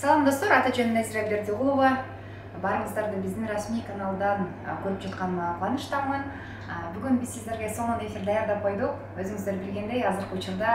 Салам достор, ата-жөнүм Назира Бердигулова. Барыңыздарды биздин расмий каналдан көрүп жатканыма кубанычтамын. Бүгүн биз сиздерге сонун эфир даярдап койдук. Өзүңүздөр билгендей, азыркы учурда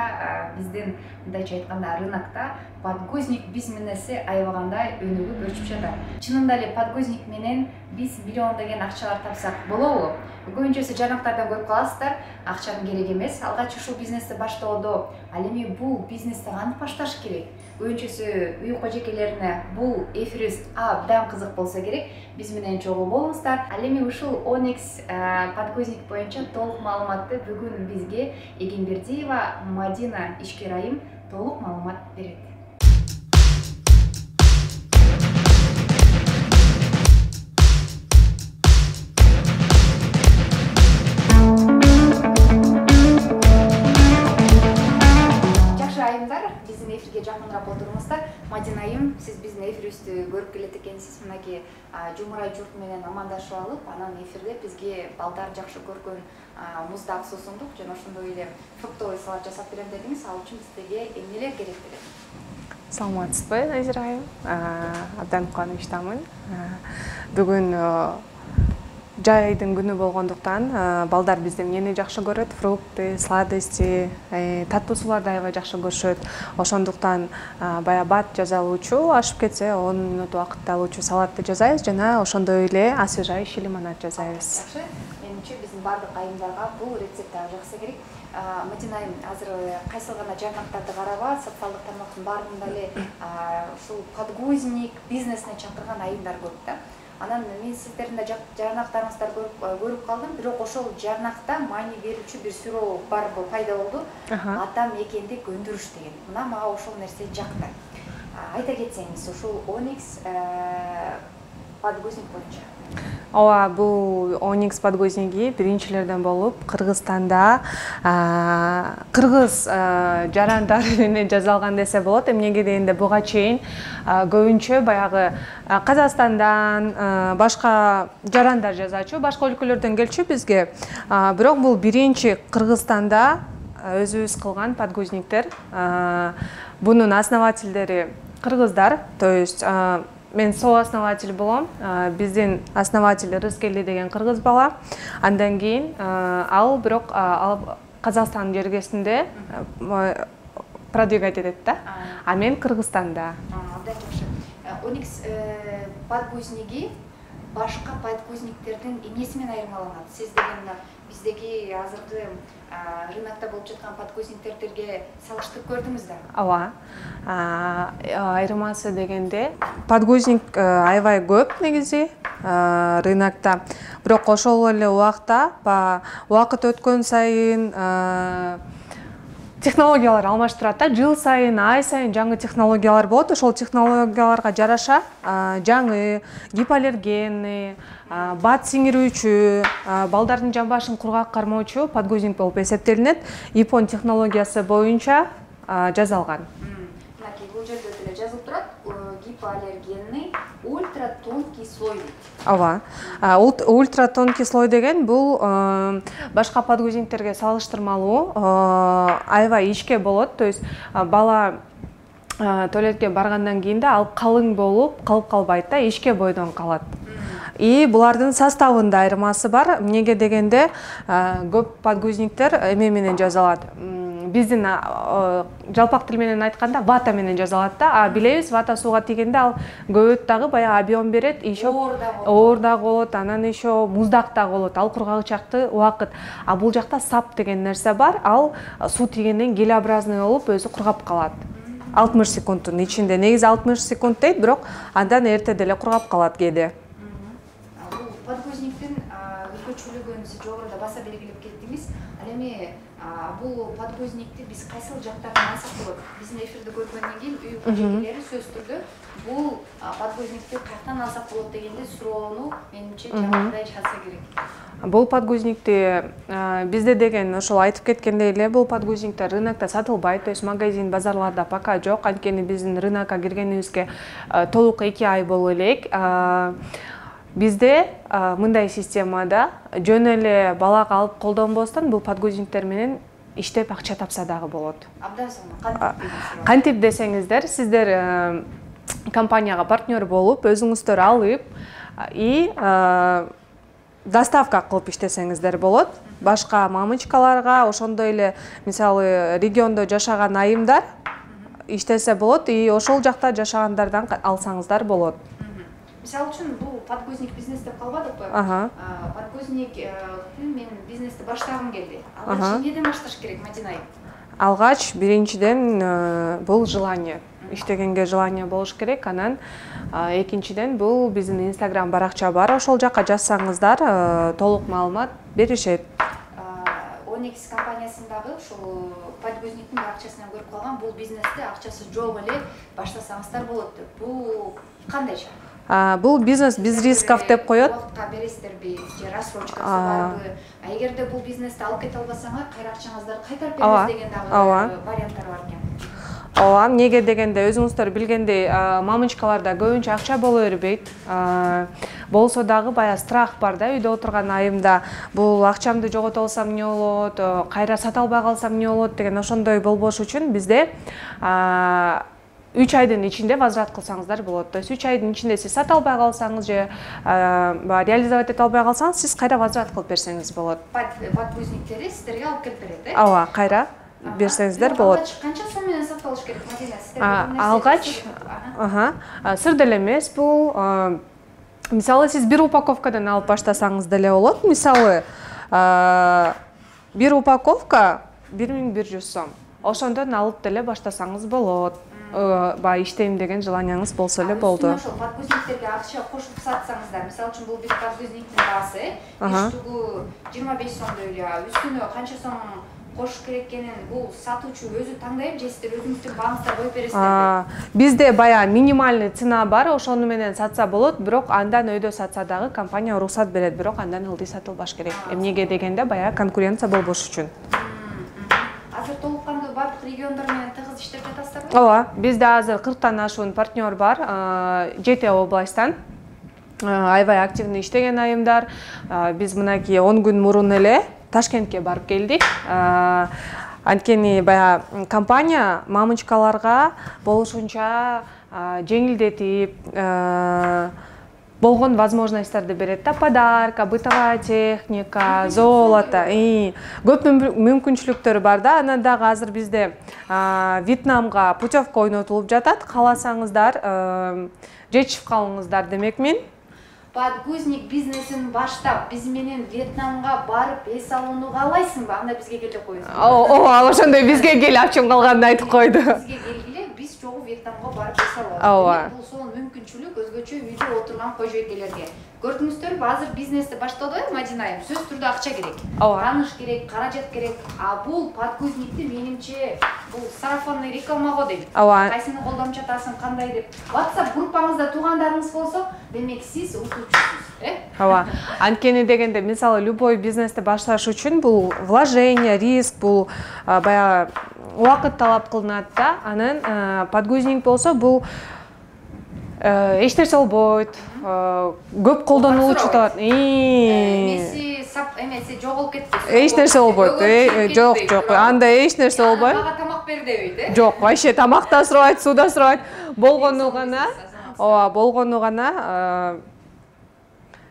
биздин мындайча айтканда рынокто подгузник бизнеси аябагандай өнүгүп өчүп жатат. Чынында эле подгузник менен биз миллиондогон акчалар тапсак болобу? Көбүнчөсү жарнактардан көрүп каласыздар, акчанын кереги эмес. Алгач ушул бизнести баштоодо, ал эми бул бизнести кантип башташ керек? Көбүнчөсү үй кожокейлерине бул эфирибиз абдан кызык болсо керек. Биз менен чогуу болуңуздар. Ал эми ушул Onyx подгузник боюнча толук маалыматты бүгүн бизге Эгембердиева Мадина ишкер айым толук маалымат берет. Биздин эфирге жакыныраак отуруңуздар. Мадина айым, сиз биздин эфирибизди көрүп келет экенсиз. Мынакей жумурай журт менен амандашып алып, анан эфирде бизге балдар жакшы көргөн муздак суусундук жана ошондой эле фруктовый салат жасап берем дедиңиз. Ал үчүн бизге эмнелер керек белет? Саламатсызбы, Назира айым? Абдан кубанычтамын. Бүгүн жайдын күнү болгондуктан балдар бизде эмнени жакшы көрөт? Фрукты, сладости, таттуу сууларды аябай жакшы көрүшөт. Ошондуктан бая бат жаза алуучу, ашып кетсе 10 мүнөт убакытта алуучу салатты жасайбыз жана ошондой эле освежающий лимонад жасайбыз. Жакшы. Менимче биздин бардык айымдарга бул рецепт жакшы керек. Мадина айым, азыр кайсыл гана жарнактарды караба, социалдык тармактын баарында эле ушул подгузник бизнесине чакырган айымдар көп да. Анан мен сиздердин да жарнактарыңыздарды көрүп калдым, бирок ошол жарнакта маани берүүчү бир суроо бар пайда болду. Атам экенди көндүрүш деген. Мына мага ошол нерсе жакты. Айта кетсеңиз, ушул Onyx подгузник боюнча. Ооба, бул Onyx подгузники биринчилерден болуп Кыргызстанда кыргыз жарандары менен жасалган десе болот. Эмнеге дегенде буга чейин көбүнчө баягы Казакстандан башка жарандар жасачу, башка өлкөлөрдөн келчү бизге. Бирок бул биринчи Кыргызстанда өзүбүз кылган подгузниктер. Бунун основательдери кыргыздар, то есть мен сооснователь болом. Биздин основатель Рыскели деген кыргыз бала. Андан кийин ал бирок Казакстан жергесинде продвигать этет да. А мен Кыргызстанда. Абдан жакшы. Onyx подгузники башка подгузниктердин эмнеси менен айырмаланат? Сиз деген биздеги азыркы рынокто болуп жаткан подгузниктерге салыштырып көрдүңүз да? Ооба. Айырмасы дегенде подгузник аябай көп негизи рынокто. Бирок ошол эле убакта убакыт өткөн сайын технологиялар алмаштырат да. Жыл сайын, ай сайын жаңы технологиялар болот. Ошол технологияларга жараша жаңы гипоаллергенный, бат сиңирүүчү, балдардын жан башын кургак кармоочу подгузник болуп эсептелинет. Япон технологиясы боюнча жасалган. Мынакей бул жерде деле жазылып турат, гипоаллергенный ультратонкий слой. Ооба. Ультратонкий слой деген бул башка подгузниктерге салыштырмалуу аябай ичке болот. То есть бала туалетке баргандан кийин да ал калың болуп калып калбайт да, ичке бойдон калат. И булардын составында айырмасы бар. Эмнеге дегенде көп подгузниктер эме менен жасалат. Биздин жалпак тил менен айтканда вата менен жасалат да. Билебиз, вата сууга тийгенде ал көбөт дагы баягы объем берет, еще оор дагы болот, анан еще муздак дагы болот. Ал кургагычакты убакыт. А бул жакта сап деген нерсе бар. Ал суу тийгенден гелеобразный болуп өзү кургап калат. 60 секундтун ичинде. Негизи 60 секунд дейт, бирок андан эрте деле кургап калат кээде. Подгузниктин өзгөчөлүгүн сиз жогоруда баса белгилеп кеттиңиз. Ал эми бул подгузникти биз кайсыл жактардан алсак болот? Биздин эфирди көргөндөн кийин үй кожокейлери сөзсүз түрдө бул подгузникти каяктан алсак болот дегенде суроону менимче жакындай чалса керек. Бул подгузникти бизде деген ошол айтып кеткендей эле бул подгузниктер рынокто сатылбайт, то есть магазин, базарларда пока жок. Анткени биздин рынокко киргенибизге толук 2 ай боло элек. Бизде мындай системада жөн эле балага алып колдонбостон бул подгузниктер менен иштеп акча тапса дагы болот. Абдан сонун. Кантип десеңиздер, сиздер компанияга партнер болуп, өзүңүздөр алып и доставка кылып иштесеңиздер болот. Башка мамочкаларга, ошондой эле мисалы региондо жашаган айымдар иштесе болот и ошол жакта жашагандардан алсаңыздар болот. Мисалы үчүн бул подгузник бизнес деп калбадыкпы? Подгузник мен бизнести баштагым келди. Алгач эмнеден башташ керек, Мадина айым? Алгач биринчиден бул желание. Иштегенге желание болуш керек. Анан экинчиден бул биздин Instagram баракча бар. Ошол жакка жазсаңыздар толук маалымат беришет. Onyx компаниясындагы ушул подгузниктин акчасынан көрүп калган, бул бизнести акчасы жок эле баштасаңыздар болот деп. Бул кандайча? Бул бизнес без рисков деп коет. Убакытка бересиздерби же рассрочкасы барбы? Эгерде бул бизнести алып кете албасаңар, кайра акчаңыздарды кайтарып беребиз деген дагы варианттар бар экен. Ооба, эмнеге дегенде өзүңүздөр билгендей, мамочкаларда көбүнчө акча боло бербейт. Болсо дагы баягы страх бар да, үйдө отурган айымда бул акчамды жогото алсам эмне болот, кайра сата албай калсам эмне болот деген ошондой болбош үчүн бизде 3 айдын ичинде возврат кылсаңыздар болот. То есть 3 айдын ичинде сиз сата албай калсаңыз же реализовать эте албай калсаңыз, сиз кайра возврат кылып берсеңиз болот. Подгузниктери сиздерге алып келип берет, э? Ооба, кайра берсеңиздер болот. Алгач канча сом менен сатып керек, Мадина? Алгач, сыр деле эмес бул. Мисалы сиз бир упаковкадан алып баштасаңыз деле болот. Мисалы бир упаковка 1100 сом. Ошондон алып деле баштасаңыз болот. Бай иштейм деген желанияңыз болсо эле болду. Ошол подгузниктерге акча кошуп сатсаңыздар, мисалы үчүн бул бир подгузниктин баасы, үстүгү 25 сомдой эле, үстүнө канча сом кош керек экенин бул сатуучу өзү тандайбы, же сиздер өзүңүздүн бааңызда коюп бересиздерби? Бизде баягы минимальный цена бар, ошону менен сатса болот, бирок андан өйдө сатса дагы компания уруксат берет, бирок андан ылдый сатылбаш керек. Эмнеге дегенде баягы конкуренция болбош үчүн. Азыр толук кандуу бардык региондор менен тыгыз иштеп жатасыздарбы? Ооба, бизде азыр 40тан ашуун партнер бар, 7 областтан. Аябай активный иштеген айымдар. Биз мынакей 10 күн мурун эле Ташкентке барып келдик. Анткени баягы компания мамочкаларга болушунча жеңилдетип болгон возможностьтарды берет да, подарка, бытовая техника, золото, көп мүмкүнчүлүктөр бар да. Анан дагы азыр бизде Вьетнамга путевка ойнотулуп жатат. Кааласаңыздар жетишип калыңыздар демекмин. Подгузник бизнесин баштап, биз менен Вьетнамга барып эс алууну каалайсыңбы? Анда бизге кел деп коюңуз. Ооба, ошондой бизге кел, ачым калганын айтып койду. Бизге келгиле, биз чогуу Вьетнамга барып эс алабыз. Бул сонун мүмкүнчүлүк өзгөчө үйдө отурган кожойкелерге. Көрдүңүздөрбү, азыр бизнести баштады, Мадина айым, сөзсүз түрдө акча керек. Тааныш керек, каражат керек. Бул подгузникти менимче бул сарафанный реклама го дейм. Кайсыны колдонуп жатасың, кандай деп. WhatsApp группаңызда туугандарыңыз болсо, демек сиз утуучусуз, Ооба. Анткени дегенде, мисалы, любой бизнести башташ үчүн бул вложение, риск, бул баягы убакыт талап кылынат да. Анан подгузник болсо бул эч нерсе болбойт, көп колдонулуучу табат. Эмеси жоголуп кетти. Эч нерсе болбойт. Жок, анда эч нерсе болбойт. Мага тамак бер дебейт, Жок, вообще тамак да сурабайт, суу да сурабайт. Болгону гана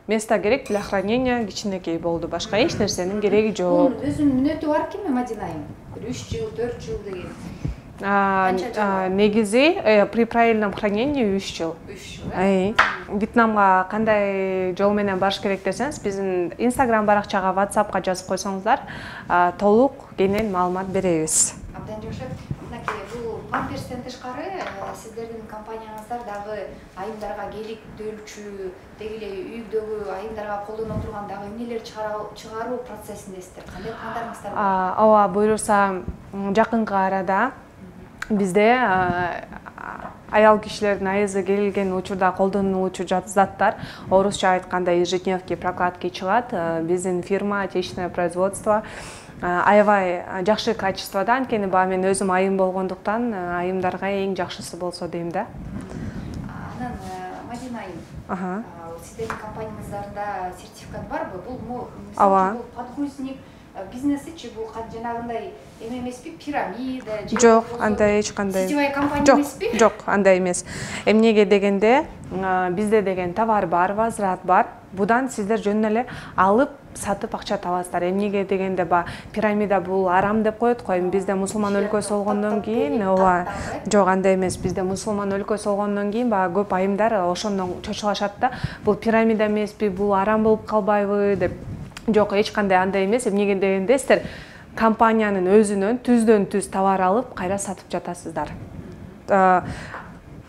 место керек для хранения кичинекей болду. Башка эч нерсенин кереги жок. Өзүнүн мүнөтү бар экенби, Мадина айым? 3 жыл, 4 жыл деген. Негизи при правильном хранении 3 жыл. 3 жыл. Вьетнамга кандай жол менен барыш керек десеңиз, биздин Instagram баракчага, WhatsAppка жазып койсоңуздар, толук кенен маалымат беребиз. Абдан жакшы. Мынакей бул памперстен тышкары сиздердин компанияңыздар дагы айымдарга керектүүлчү, деги эле үйдөгү айымдарга колдоно турган дагы эмнелер чыгаруу процессиндесиздер? Кандай пландарыңыздар бар? Ооба, буюрса жакынкы арада бизде аял кишилердин айызы келген учурда колдонулуучу заттар, орусча айтканда ежедневки, прокладки чыгат. Биздин фирма, отечественное производство аябай жакшы качествода, анткени мен өзүм айым болгондуктан айымдарга эң жакшысы болсо дейм да. Анан Мадина айым, сиздердин компанияңыздарда сертификат барбы? Бул мисалы подгузник бизнесичи бул жанагындай эме эмеспи, пирамида же Жок, андай эч кандай. сетевой компания эмеспи? Жок, андай эмес. Эмнеге дегенде, бизде деген товар бар, возврат бар. Будан сиздер жөн эле алып сатып акча табасыздар. Эмнеге дегенде пирамида бул арам деп коет го. Бизде мусулман өлкөсү болгондон кийин, жок, андай эмес. Бизде мусулман өлкөсү болгондон кийин көп айымдар ошондон чочулашат да. Бул пирамида эмеспи, бул арам болуп калбайбы деп. Жок, эч кандай андай эмес. Эмнеге дегенде сиздер компаниянын өзүнөн түздөн-түз товар алып кайра сатып жатасыздар.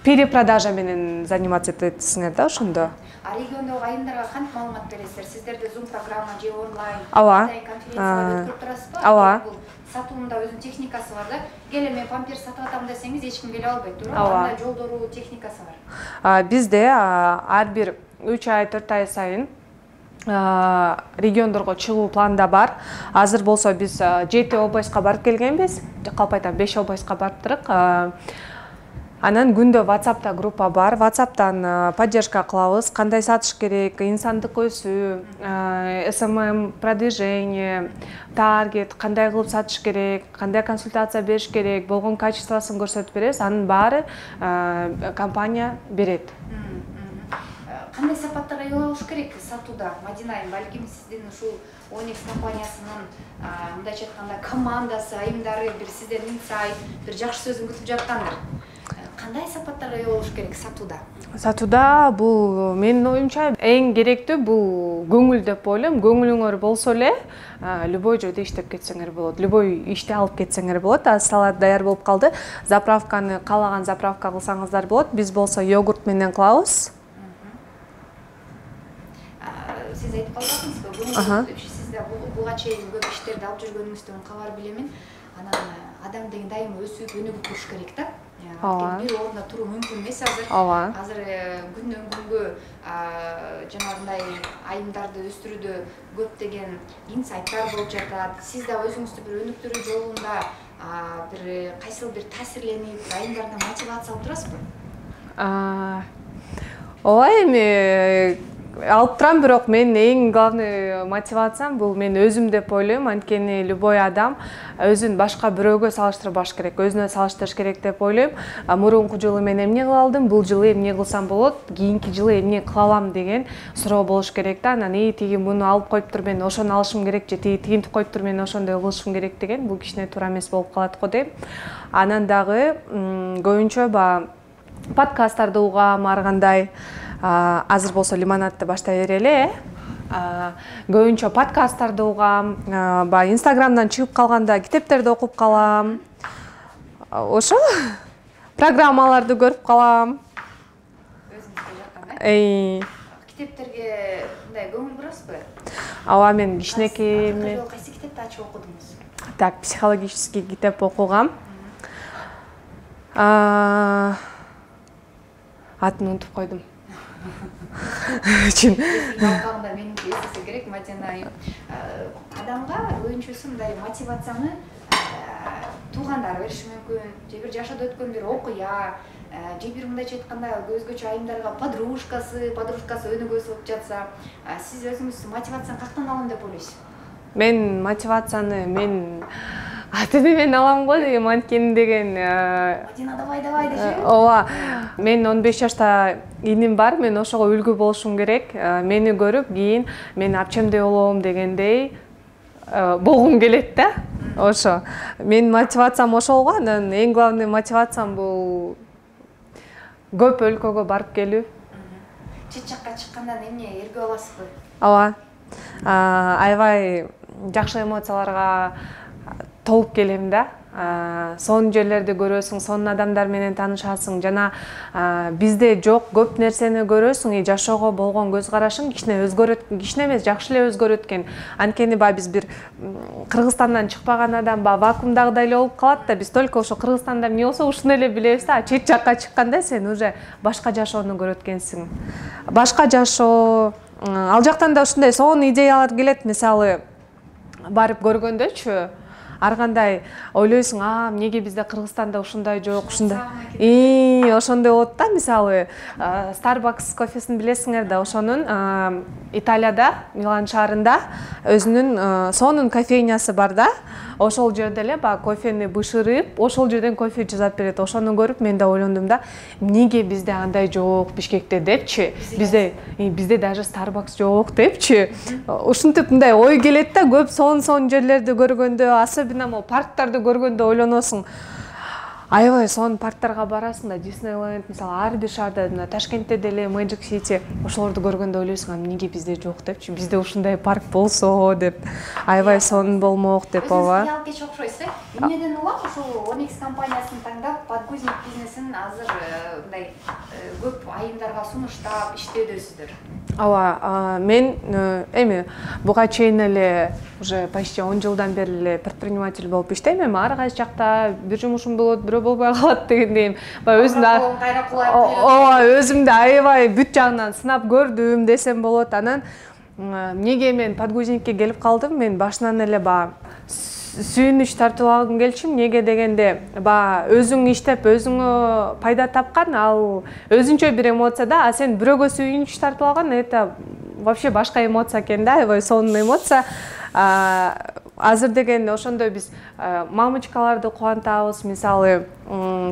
Перепродажа менен заниматься этесиңер да ошондо. Региондогу айымдарга кантип маалымат бересиздер? Сиздерде Zoom программа же онлайн конференциялар өткөрүп турасызбы? Ооба. Бул сатуунда өзүнүн техникасы бар да. Келе мен памперс сатып атам десеңиз эч ким келе албайт, туура? Андай жолдору, техникасы бар. Бизде ар бир 3 ай 4 ай сайын региондорго чыгуу планда бар. Азыр болсо биз 7 областка барып келгенбиз. Калп айтам 5 областка барыптырык. Анан күндө WhatsApp'та группа бар. WhatsApp'тан поддержка кылабыз. Кандай сатыш керек, инсандык өсүү, SMM продвижение, таргет, кандай кылып сатыш керек, кандай консультация бериш керек, болгон качествосын көрсөтүп беребиз. Анын баары компания берет. Кандай сапаттарга эл алыш керек сатууда? Мадина айым, балким сиздин ушул Onyx компаниясынын мындайча айтканда командасы, айымдары бир сизден инсайт, бир жакшы сөзүн күтүп жаткандыр. Кандай сапаттарга эл алыш керек сатууда? Сатууда бул менин оюмча эң керектүү бул көңүл деп ойлойм. Көңүлүңөр болсо эле любой жерде иштеп кетсеңер болот. Любой ишти алып кетсеңер болот. Салат даяр болуп калды. Заправканы каалаган заправка кылсаңыздар болот. Биз болсо йогурт менен кылабыз. Сиз айтып калдыңызбы? Сизде буга чейин көп иштерди алып жүргөнүңүздөн кабар билемин. Анан адам деген дайыма өсүп, өнүгүп туруш керек да. Бир орунда туруу мүмкүн эмес азыр. Азыр күндөн күнгө жанагындай айымдарды өстүрүүдө көптөгөн инсайттар болуп жатат. Сиз да өзүңүздү бир өнүктүрүү жолунда бир кайсыл бир таасирленип, айымдардан мотивация алып турасызбы? Ооба, эми алып турам, бирок менин эң главный мотивациям бул мен өзүм деп ойлойм. Анткени любой адам өзүн башка бирөөгө салыштырбаш керек, өзүнө салыштырыш керек деп ойлойм. Мурунку жылы мен эмне кыла алдым, бул жылы эмне кылсам болот, кийинки жылы эмне кыла алам деген суроо болуш керек да. Анан тиги муну алып коюптур, мен ошону алышым керек же тигинтип коюптур, мен ошондой кылышым керек деген бул кичине туура эмес болуп калат го дейм. Анан дагы көбүнчө подкасттарды угам, ар кандай. Азыр болсо лимонадты баштай берели, көбүнчө подкасттарды угам, Инстаграмдан чыгып калганда китептерди окуп калам. Ошо программаларды көрүп калам. Өзүңүзгө жаккан, китептерге мындай көңүл бурасызбы? Ооба, мен кичинекей Кайсы китепти ачып окудуңуз? Так, психологический китеп окугам. Атын унутуп койдум. Галкагында меники эсесе керек, Мадина айым. Адамга көбүнчөсү мындай мотивацияны туугандары бериши мүмкүн, же бир жашоодо өткөн бир окуя, же бир мындайча айтканда өзгөчө айымдарга подружкасы өнүгүүсү болуп жатса, сиз өзүңүз мотивацияны каяктан алам деп ойлойсуз? Мен мотивацияны атын мен алам го деген, анткени деген Мадина давай деши. Ооба, мен 15 жашта иним бар, мен ошого үлгү болушум керек. Мени көрүп кийин мен апчемдей болом дегендей болгум келет да. Ошо. Менин мотивациям ошол го. Анан эң главный мотивациям бул көп өлкөгө барып келүү. Чет жакка чыккандан эмне эргип аласызбы? Ооба. Аябай жакшы эмоцияларга толуп келем да. Сонун жерлерди көрөсүң, сонун адамдар менен таанышасың. Жана бизде жок көп нерсени көрөсүң, жашоого болгон көз карашың кичине өзгөрөт, кичине эмес, жакшы эле өзгөрөт экен. Анткени биз бир Кыргызстандан чыкпаган адам вакуумдагыдай эле болуп калат да. Биз только ошо Кыргызстанда эмне болсо ушуну эле билебиз да. Чет жакка чыкканда сен уже башка жашоону көрөт экенсиң. Башка жашоо, ал жактан да ушундай сонун идеялар келет, мисалы барып көргөндөчү. ар кандай ойлойсуң, эмнеге бизде Кыргызстанда ушундай жок, ушундай. Ошондой болот да, мисалы Starbucks кофесин билесиңер да, ошонун Италияда, Милан шаарында өзүнүн сонун кофейнясы бар да. Ошол жерде эле баягы кофени бышырып, ошол жерден кофе жасап берет. Ошону көрүп мен да ойлондум да, эмнеге бизде андай жок Бишкекте депчи. Бизде даже Starbucks жок депчи. Ушинтип мындай ой келет да, көп сонун жерлерди көргөндө, особенно могу парктарды көргөндө ойлоносуң. Аябай сонун парктарга барасың да, Disneyland, мисалы, ар бир шаарда, мына Ташкентте деле Magic City, ошолорду көргөндө ойлойсуң, эмнеге бизде жок депчи, бизде ушундай парк болсо деп, аябай сонун болмок деп, ооба. Өзүңүз кече окшойсуз, эмнеден улам ушул Onyx компаниясын тандап, подгузник бизнесин азыр мындай көп айымдарга сунуштап иштөөдөсүздөр? Ооба, мен эми буга чейин эле уже почти 10 жылдан бери эле предприниматель болуп иштейм. Эми ар кайсы жакта бир жумушум болот, бирөө болбой калат дегендей. Өзүмдү аябай бүт жагынан сынап көрдүм десем болот. Анан эмнеге мен подгузникке келип калдым? Мен башынан эле сүйүнүч тартып алгым келчү. Эмнеге дегенде, өзүң иштеп, өзүңө пайда тапкан, ал өзүнчө бир эмоция да, а сен бирөөгө сүйүнүч тартып алган, это вообще башка эмоция экен да, аябай сонун эмоция. Азыр дегенде ошондой биз мамочкаларды кубантабыз, мисалы,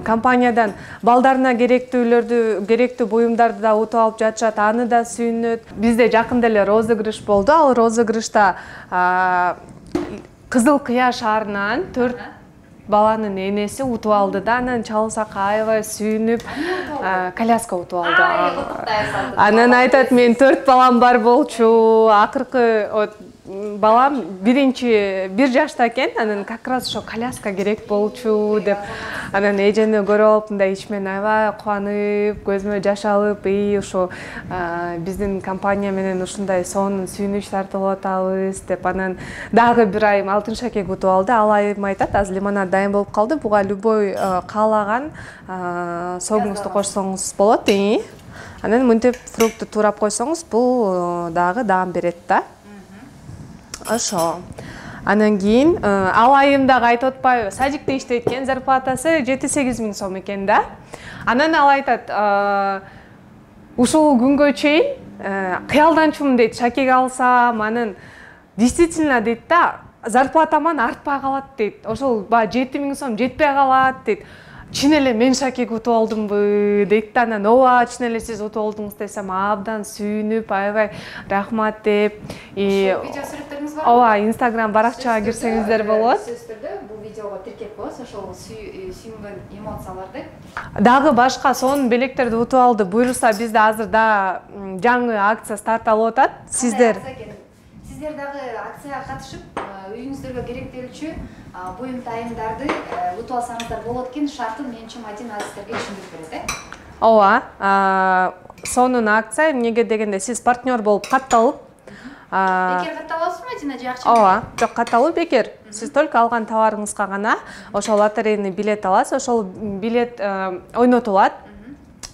компаниядан балдарына керектүү буюмдарды да утуп алып жатышат, аны да сүйүнөт. Бизде жакында эле розыгрыш болду. Ал розыгрышта Кызыл Кыя шаарынан 4 баланын энеси утуп алды да, анан чалсак аябай сүйүнүп, коляска утуп алды. Анан айтат, мен 4 балам бар болчу, акыркы балам бир жашта экен, анан как раз ошо коляска керек болчу деп. Анан эжени көрүп алып, мындай ичимен аябай кубанып, көзүмө жаш алып, ошо биздин компания менен ушундай сонун сүйүнүч тартып атабыз деп. Анан дагы бир айым алтын шакек утуп алды. Ал айым айтат, азыр лимонад дайын болуп калды, буга любой каалаган согуңузду кошсоңуз болот. Анан мынтип фрукты туурап койсоңуз, бул дагы даам берет да. Ошо. Анан кийин ал айым дагы айтып атпайбы, садикте иштейт экен, зарплатасы 7-8 миң сом экен да. Анан ал айтат, ушул күнгө чейин кыялданчумун дейт, шакек алсам, анан действительно дейт да, зарплатаман артпай калат дейт. Ошол 7 миң сом жетпей калат дейт. Чын эле мен шакек утуп алдымбы дейт да. Анан ооба, чын эле сиз утуп алдыңыз десем, абдан сүйүнүп, аябай рахмат деп. Видео сүрөттөрүңүз барбы? Ооба, Instagram баракчага кирсеңиздер болот. Сөзсүз түрдө бул видеого тиркеп коебуз, ошол сүйүнгөн эмоцияларды. Дагы башка сонун белектерди утуп алды. Буюрса, бизде азыр да жаңы акция старт алып атат. Сиздер дагы акцияга катышып, үйүңүздөргө керектелүүчү буюм тайымдарды утуп алсаңыздар болот экен. Шартын менчи Мадина сиздерге түшүндүрүп берет. Ооба, сонун акция. Эмнеге дегенде, сиз партнер болуп катталып, бекер катталасызбы, Мадина, же акча? Ооба, жок, катталуу бекер. Сиз только алган товарыңызга гана ошол лотерейный билет аласыз. Ошол билет ойнотулат.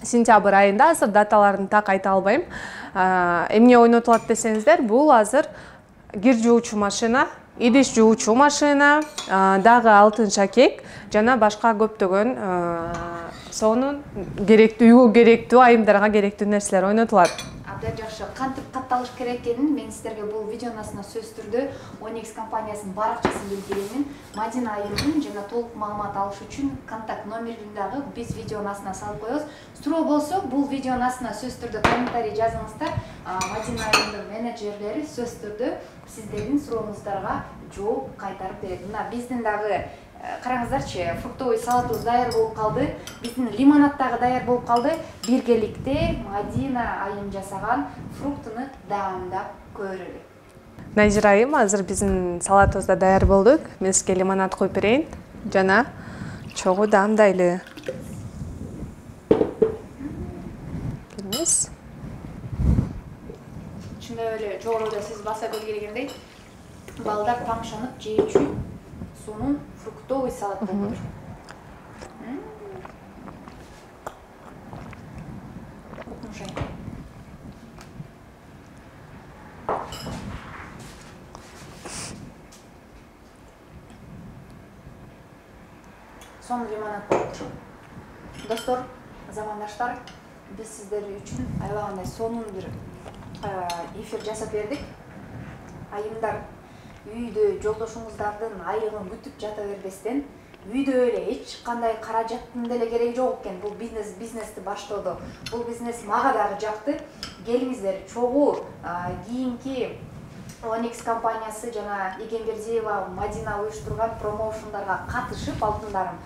Сентябрь айында, азыр даталарын так айта албайм. Эмне ойнотулат десеңиздер, бул азыр кир жуучу машина, идиш жуучу машина, дагы алтын шакек жана башка көптөгөн сонун үйгө керектүү, айымдарга керектүү нерселер ойнотулат. Абдан жакшы. Кантип катталыш керек экенин мен сиздерге бул видеонун астына сөзсүз түрдө Onyx компаниясынын баракчасын белгилеймин. Мадина айымдын жана толук маалымат алыш үчүн контакт номерин дагы биз видеонун астына салып коебуз. Суроо болсо, бул видеонун астына сөзсүз түрдө комментарий жазыңыздар. Мадина айымдын менеджерлери сөзсүз түрдө сиздердин сурооңуздарга жооп кайтарып берет. Мына биздин дагы караңыздарчы, фруктовый салатыбыз даяр болуп калды. Биздин лимонад дагы даяр болуп калды. Биргеликте Мадина айым жасаган фруктуну даамдап көрөлү. Найзира айым, азыр биздин салатыбыз да даяр болду. Мен сизге лимонад коюп берейин жана чогуу даамдайлы. Келиңиз. Чындап эле жогоруда сиз баса белгилегендей, балдар тамшанып жеүүчү сонун фруктовый салат болуп отур. Соң лимонад болот. Достор, замандаштар, биз сиздер үчүн аябагандай сонун бир эфир жасап бердик. Айымдар, үйдө жолдошуңуздардын айыгын күтүп жата бербестен, үйдө эле эч кандай каражаттын деле кереги жок экен. Бул бизнести баштоодо. Бул бизнес мага дагы жакты. Келиңиздер, чогуу кийинки ONX компаниясы жана Эгембердиева Мадина уюштурган промоушндарга катышып, алтындарым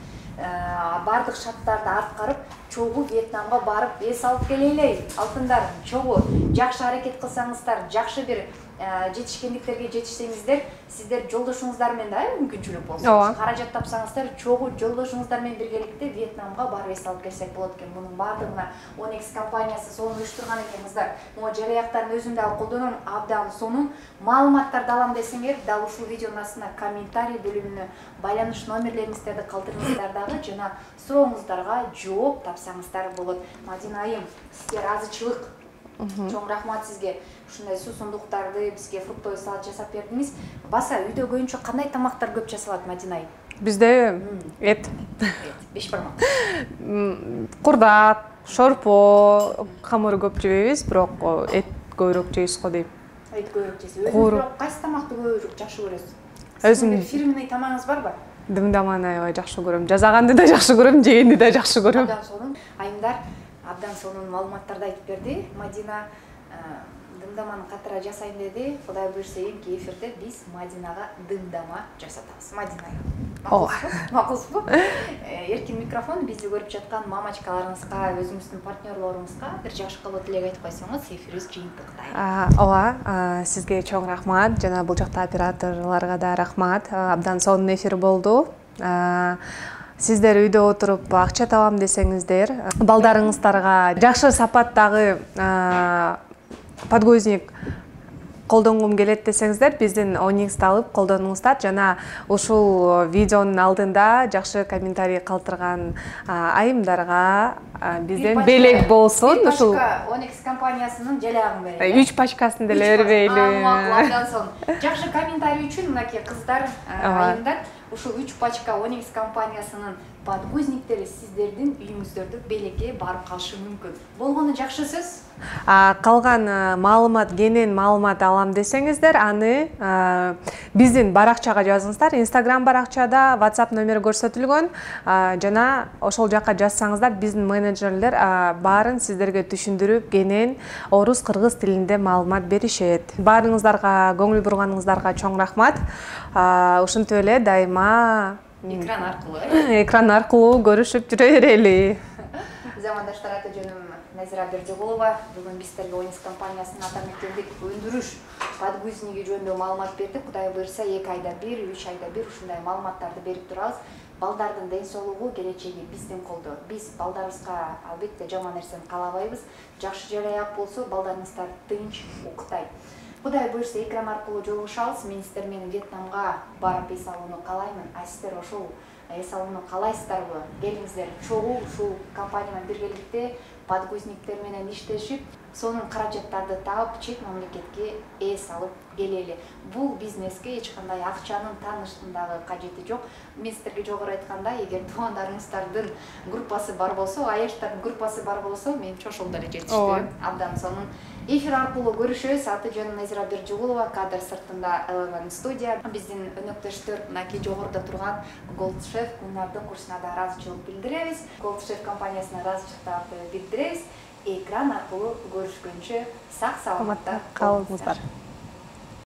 бардык шарттарды аткарып, чогуу Вьетнамга барып эс алып келели. Алтындарым, чогуу жакшы аракет кылсаңыздар, жакшы бир жетишкендиктерге жетишсеңиздер, сиздер жолдошуңуздар менен да мүмкүнчүлүк болсо, каражат тапсаңыздар, чогуу жолдошуңуздар менен биргеликте Вьетнамга барып эс алып келсек болот экен. Мунун баардыгына ONX компаниясы сонун уюштурган экен, кыздар. Могу жарыяктарын өзүм дагы колдоном, абдан сонун. Маалыматтарды алам десеңер, дал ушул видеонун астына комментарий бөлүмүнө байланыш номерлериңиздерди калтырыңыздар дагы, жана сурооңуздарга жооп тапсаңыздар болот. Мадина айым, сизге ыраазычылык. Чоң рахмат сизге. Ушундай суусундуктарды, бизге фруктовый салат жасап бердиңиз. Баса үйдө көбүнчө кандай тамактар көп жасалат, Мадина айым? Бизде эт, беш бармак. Курдак, шорпо, камыр көп жебейбиз, бирок эт көбүрөөк жейбиз го дейм. Эт көбүрөөк жейсиз. Өзүңүз бирок кайсы тамакты көбүрөөк жакшы көрөсүз? Өзүм фирменный тамагыңыз барбы? Дымдаманы аябай жакшы көрөм. Жазаганды да жакшы көрөм, жегенди да жакшы көрөм. Абдан сонун. Айымдар, абдан сонун маалыматтарды айтып берди. Мадина дымдаманы катыра жасайын деди. Кудай буйрса эмки эфирде биз Мадинага дымдама жасатабыз. Мадина айым. Макулсузбу? Эркин микрофон, бизди көрүп жаткан мамачкаларыңызга, өзүңүздүн партнерлоруңузга бир жакшы кылуу тилек айтып койсоңуз, эфирибиз жыйынтыктайт. Ооба, сизге чоң рахмат, жана бул жакта операторлорго да рахмат. Абдан сонун эфир болду. Сиздер үйдө отуруп акча табам десеңиздер, балдарыңыздарга жакшы сапаттагы подгузник колдонгум келет десеңиздер, биздин ONX'ти алып колдонуңуздар, жана ушул видеонун алдында жакшы комментарий калтырган айымдарга бизден белек болсун. Ушул ONX компаниясынын желагын берели. 3 пачкасын деле бербейли. Абдан сонун. Жакшы комментарий үчүн мынакей кыздар, айымдар, ушул 3 пачка ONX компаниясынын подгузниктери сиздердин үйүңүздөрдө белекке барып калышы мүмкүн. Болгону жакшы сөз. Калган маалымат, кенен маалымат алам десеңиздер, аны биздин баракчага жазыңыздар. Instagram баракчада WhatsApp номери көрсөтүлгөн, жана ошол жакка жазсаңыздар, биздин менеджерлер баарын сиздерге түшүндүрүп, кенен орус, кыргыз тилинде маалымат беришет. Баарыңыздарга, көңүл бурганыңыздарга чоң рахмат. Ушинтип эле дайыма экран аркылуу көрүшүп жүрө берели. Замандаштар, аты жөнүм Назира Бердигулова. Бүгүн биз сиздерге ONX компаниясынын атамектептик өндүрүш подгузниги жөнүндө маалымат бердик. Кудай буйрса 2 айда бир, 3 айда бир ушундай маалыматтарды берип турабыз. Балдардын ден соолугу, келечеги биздин колдо. Биз балдарыбызга албетте жаман нерсени каалабайбыз. Жакшы жараяк болсо, балдарыңыздар тынч уктайт. Кудай буйрса экран аркылуу жолугушабыз. Мен сиздер менен Вьетнамга барып эс алууну каалаймын. Сиздер ошол эс алууну каалайсыздарбы? Келиңиздер, чогуу ушул компания менен биргеликте подгузниктер менен иштешип, сонун каражаттарды таап, чет мамлекетке эс алып келели. Бул бизнеске эч кандай акчанын, тааныштын дагы кажети жок. Мен сиздерге жогору айткандай, эгер туугандарыңыздардын группасы бар болсо, аяштардын группасы бар болсо, менимче ошол деле жетиштүү. Абдан сонун. Эфир аркылуу көрүшөбүз. Аты жөнүм Назира Бердигулова, кадр сыртында Eleven студия. Биздин өнөктөштөр мынакей жогоруда турган Gold Chef Гүлнардын курсуна да ыраазычылык билдиребиз. Gold Chef компаниясына ыраазычылыктарды билдиребиз. Экран аркылуу көрүшкөнчө сак саламатта калыңыздар.